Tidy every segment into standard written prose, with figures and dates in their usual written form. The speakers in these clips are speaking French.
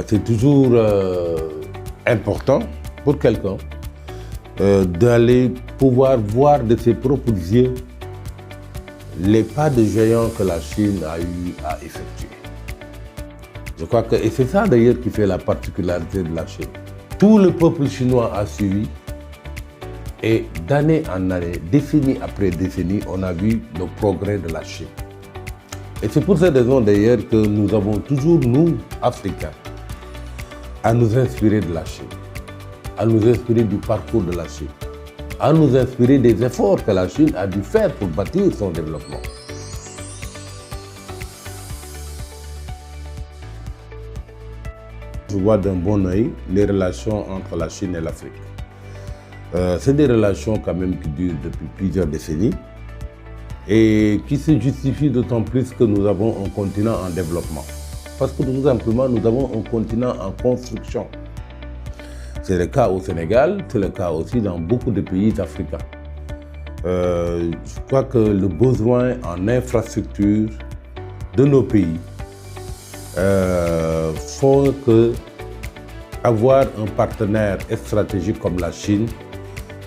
c'est toujours important pour quelqu'un d'aller pouvoir voir de ses propres yeux les pas de géant que la Chine a eu à effectuer. Je crois que, et c'est ça d'ailleurs qui fait la particularité de la Chine. Tout le peuple chinois a suivi et d'année en année, décennie après décennie, on a vu le progrès de la Chine. Et c'est pour cette raison d'ailleurs que nous avons toujours, nous, Africains, à nous inspirer de la Chine, à nous inspirer du parcours de la Chine, à nous inspirer des efforts que la Chine a dû faire pour bâtir son développement. Je vois d'un bon œil les relations entre la Chine et l'Afrique. C'est des relations quand même qui durent depuis plusieurs décennies et qui se justifient d'autant plus que nous avons un continent en développement. Parce que tout simplement, nous avons un continent en construction. C'est le cas au Sénégal, c'est le cas aussi dans beaucoup de pays africains. Je crois que le besoin en infrastructure de nos pays font que avoir un partenaire stratégique comme la Chine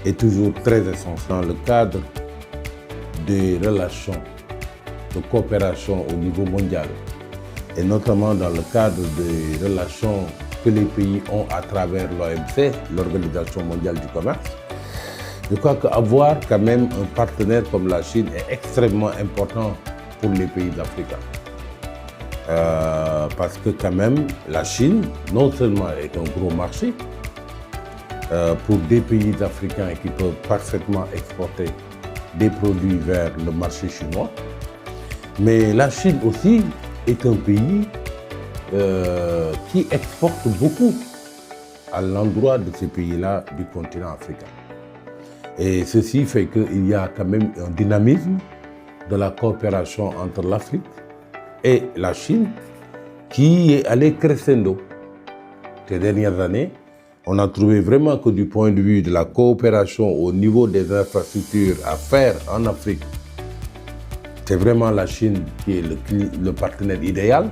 est toujours très essentiel dans le cadre des relations de coopération au niveau mondial et notamment dans le cadre des relations que les pays ont à travers l'OMC, l'Organisation mondiale du commerce. Je crois qu'avoir quand même un partenaire comme la Chine est extrêmement important pour les pays africains. Parce que quand même, la Chine, non seulement est un gros marché pour des pays africains qui peuvent parfaitement exporter des produits vers le marché chinois, mais la Chine aussi est un pays qui exporte beaucoup à l'endroit de ces pays-là du continent africain. Et ceci fait qu'il y a quand même un dynamisme de la coopération entre l'Afrique et la Chine qui est allé crescendo. Ces dernières années, on a trouvé vraiment que du point de vue de la coopération au niveau des infrastructures à faire en Afrique, c'est vraiment la Chine qui est le partenaire idéal.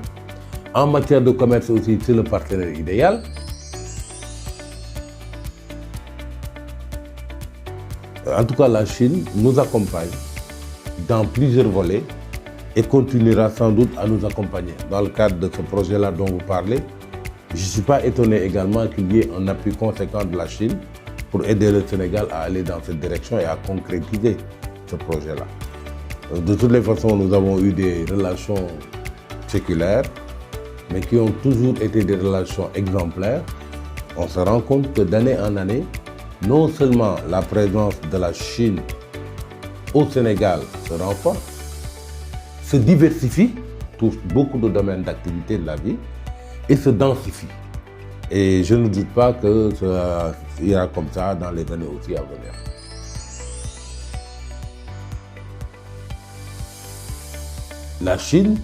En matière de commerce aussi, c'est le partenaire idéal. En tout cas, la Chine nous accompagne dans plusieurs volets et continuera sans doute à nous accompagner. Dans le cadre de ce projet-là dont vous parlez, je ne suis pas étonné également qu'il y ait un appui conséquent de la Chine pour aider le Sénégal à aller dans cette direction et à concrétiser ce projet-là. De toutes les façons, nous avons eu des relations séculaires, mais qui ont toujours été des relations exemplaires. On se rend compte que d'année en année, non seulement la présence de la Chine au Sénégal se renforce, se diversifie, touche beaucoup de domaines d'activité de la vie et se densifie. Et je ne doute pas que ça ira comme ça dans les années aussi à venir. La Chine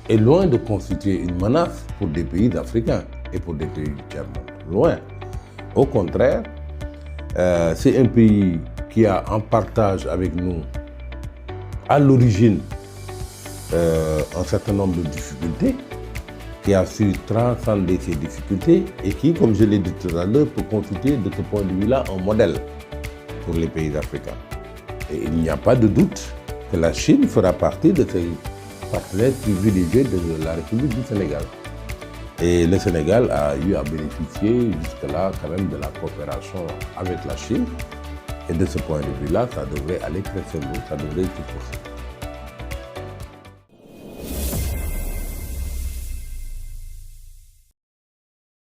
est loin de constituer une menace pour des pays africains et pour des pays du tiers-monde. Loin. Au contraire, c'est un pays qui a en partage avec nous, à l'origine, un certain nombre de difficultés, qui a su transcender ces difficultés et qui, comme je l'ai dit tout à l'heure, peut constituer de ce point de vue-là un modèle pour les pays africains. Et il n'y a pas de doute que la Chine fera partie de ces partenaires privilégiés de la République du Sénégal. Et le Sénégal a eu à bénéficier jusque-là quand même de la coopération avec la Chine. Et de ce point de vue-là, ça devrait aller crescendo, ça devrait se poursuivre.